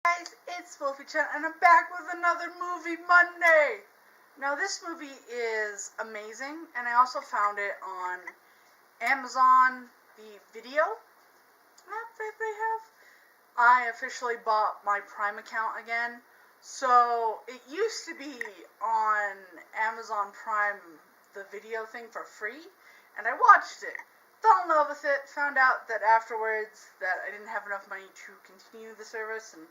Guys, it's Wolfy-Chan and I'm back with another Movie Monday! Now this movie is amazing and I also found it on Amazon, the video app that they have. I officially bought my Prime account again. So it used to be on Amazon Prime, the video thing for free, and I watched it. Fell in love with it, found out that afterwards that I didn't have enough money to continue the service, and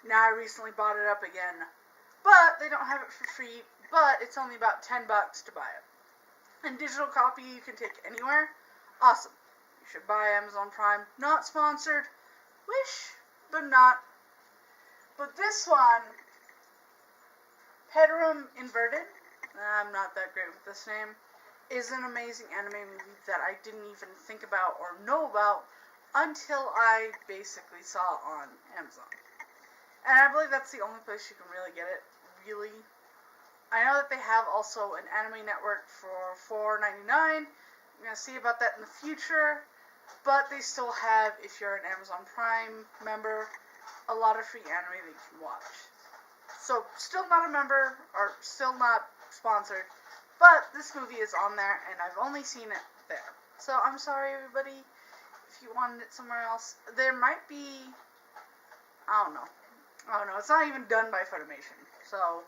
now I recently bought it up again. But they don't have it for free, but it's only about $10 to buy it. And digital copy you can take anywhere. Awesome. You should buy Amazon Prime. Not sponsored. Wish, but not. But this one, Patema Inverted, I'm not that great with this name, is an amazing anime movie that I didn't even think about or know about until I basically saw on Amazon. And I believe that's the only place you can really get it, really. I know that they have also an anime network for $4.99. I'm going to see about that in the future. But they still have, if you're an Amazon Prime member, a lot of free anime that you can watch. So, still not a member, or still not sponsored, but this movie is on there, and I've only seen it there. So, I'm sorry everybody, if you wanted it somewhere else. There might be, I don't know, it's not even done by Funimation, so,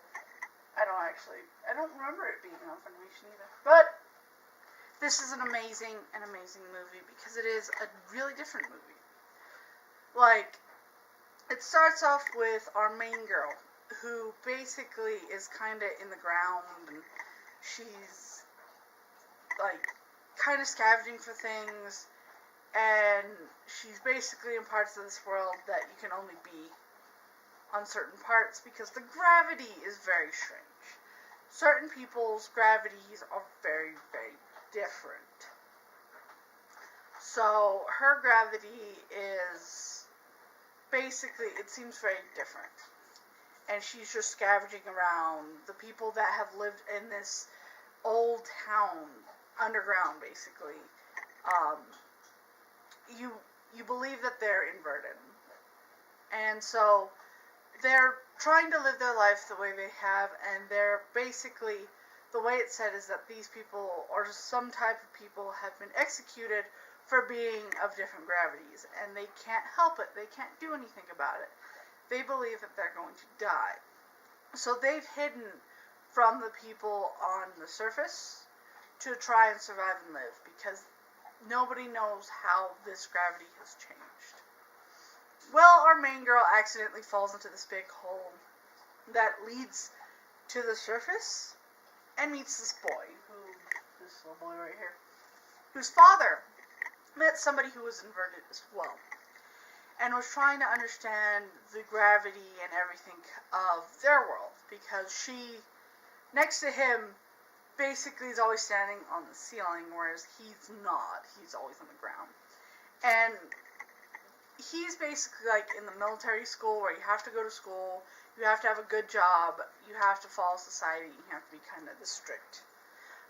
I don't remember it being on Funimation either. But, this is an amazing movie, because it is a really different movie. Like, it starts off with our main girl, who basically is kinda in the ground, and she's, like, kinda scavenging for things, and she's basically in parts of this world that you can only be on certain parts because the gravity is very strange. Certain people's gravities are very, very different. So, her gravity is basically, it seems very different. And she's just scavenging around the people that have lived in this old town, underground basically. You believe that they're inverted. And so, they're trying to live their life the way they have, and they're basically, the way it's said is that these people, or some type of people, have been executed for being of different gravities, and they can't help it, they can't do anything about it. They believe that they're going to die. So they've hidden from the people on the surface to try and survive and live, because nobody knows how this gravity has changed. Well, our main girl accidentally falls into this big hole that leads to the surface and meets this boy, this little boy right here, whose father met somebody who was inverted as well, and was trying to understand the gravity and everything of their world, because she, next to him, basically is always standing on the ceiling, whereas he's not. He's always on the ground. And he's basically like in the military school where you have to go to school, you have to have a good job, you have to follow society, you have to be kind of strict.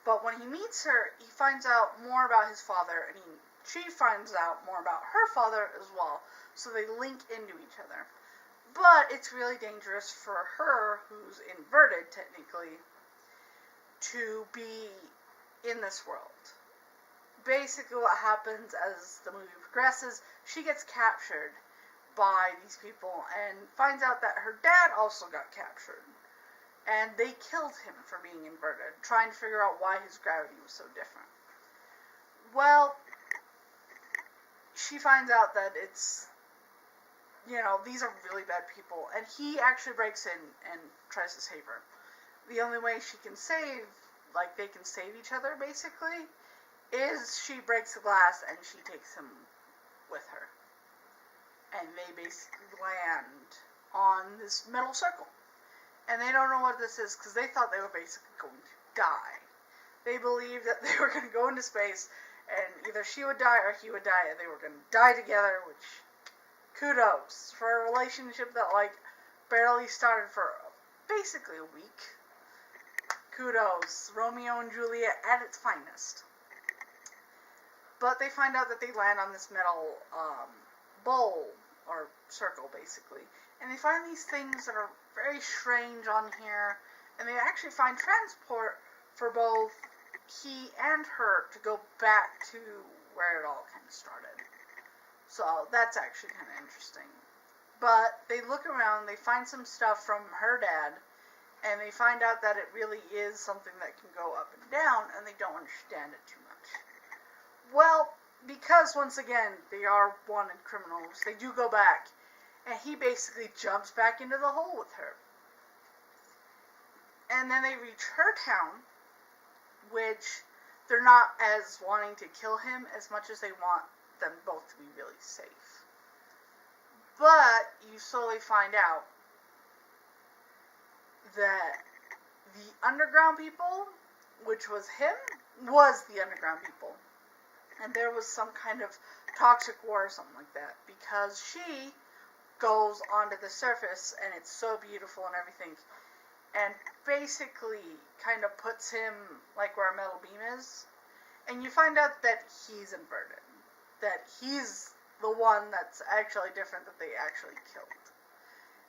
But when he meets her, he finds out more about his father, and she finds out more about her father as well, so they link into each other. But it's really dangerous for her, who's inverted technically, to be in this world. Basically what happens as the movie progresses, she gets captured by these people and finds out that her dad also got captured. And they killed him for being inverted, trying to figure out why his gravity was so different. Well, she finds out that it's, these are really bad people, and he actually breaks in and tries to save her. The only way she can save, like they can save each other basically, is she breaks the glass and she takes him with her. And they basically land on this metal circle. And they don't know what this is because they thought they were basically going to die. They believed that they were going to go into space and either she would die or he would die, and they were going to die together, which, kudos for a relationship that barely started for basically a week. Kudos, Romeo and Juliet at its finest. But they find out that they land on this metal bowl, or circle basically, and they find these things that are very strange on here, and they actually find transport for both he and her to go back to where it all kind of started. So that's actually kind of interesting. But they look around, they find some stuff from her dad, and they find out that it really is something that can go up and down, and they don't understand it too much. Well, because once again, they are wanted criminals, they do go back, and he basically jumps back into the hole with her. And then they reach her town, which they're not as wanting to kill him as much as they want them both to be really safe. But you slowly find out that the underground people, which was him, was the underground people. And there was some kind of toxic war or something like that, because she goes onto the surface, and it's so beautiful and everything, and basically kind of puts him like where a metal beam is, and you find out that he's inverted, that he's the one that's actually different, that they actually killed.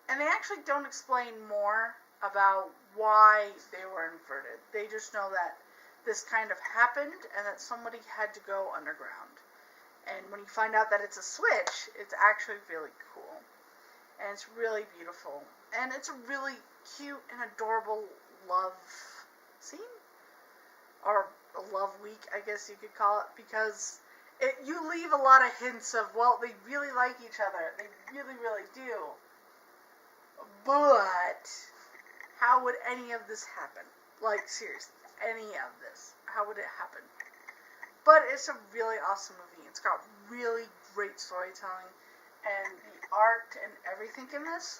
And they actually don't explain more about why they were inverted. They just know that this kind of happened, and that somebody had to go underground. And when you find out that it's a switch, it's actually really cool. And it's really beautiful. And it's a really cute and adorable love scene. Or a love week, I guess you could call it. Because you leave a lot of hints of, well, they really like each other. They really, really do. But how would any of this happen? Like, seriously. Any of this. How would it happen? But it's a really awesome movie. It's got really great storytelling, and the art and everything in this,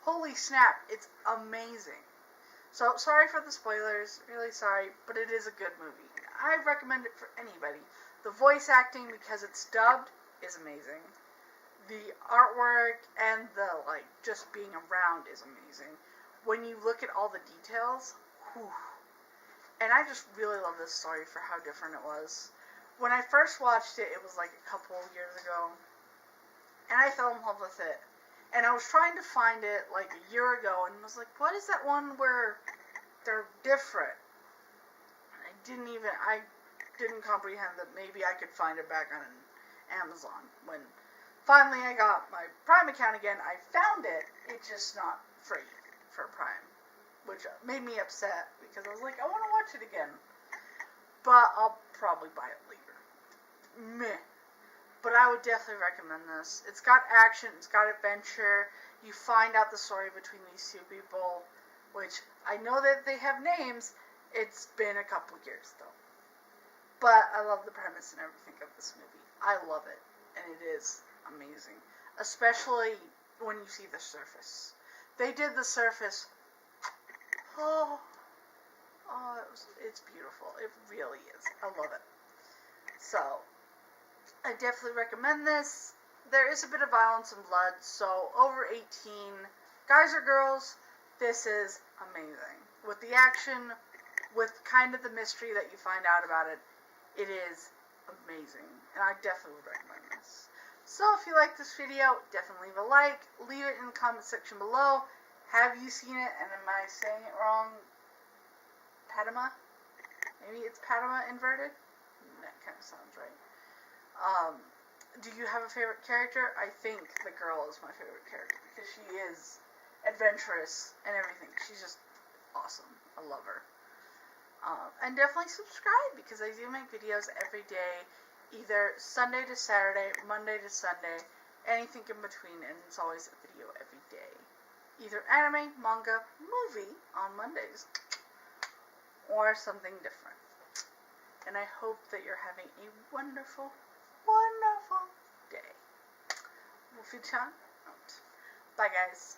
holy snap, it's amazing. So, sorry for the spoilers, really sorry, but it is a good movie. I recommend it for anybody. The voice acting, because it's dubbed, is amazing. The artwork and the, just being around is amazing. When you look at all the details, whew. And I just really love this story for how different it was. When I first watched it, it was like a couple of years ago. And I fell in love with it. And I was trying to find it like a year ago, and was like, what is that one where they're different? And I didn't comprehend that maybe I could find it back on Amazon. When finally I got my Prime account again, I found it. It's just not free for Prime. Which made me upset, because I was like, I want to watch it again. But I'll probably buy it later. Meh. But I would definitely recommend this. It's got action, it's got adventure. You find out the story between these two people, which I know that they have names. It's been a couple years, though. But I love the premise and everything of this movie. I love it. And it is amazing. Especially when you see the surface. They did the surface. It's beautiful. It really is. I love it. So, I definitely recommend this. There is a bit of violence and blood, so over 18, guys or girls, this is amazing. With the action, with kind of the mystery that you find out about it, it is amazing. And I definitely would recommend this. So, if you like this video, definitely leave a like. Leave it in the comment section below. Have you seen it, and am I saying it wrong? Patema? Maybe it's Patema inverted? That kind of sounds right. Do you have a favorite character? I think the girl is my favorite character, because she is adventurous and everything. She's just awesome. I love her. And definitely subscribe, because I do make videos every day, either Sunday to Saturday, Monday to Sunday, anything in between, and it's always a video every day. Either anime, manga, movie on Mondays, or something different. And I hope that you're having a wonderful, wonderful day. Wolfy-Chan out. Bye, guys.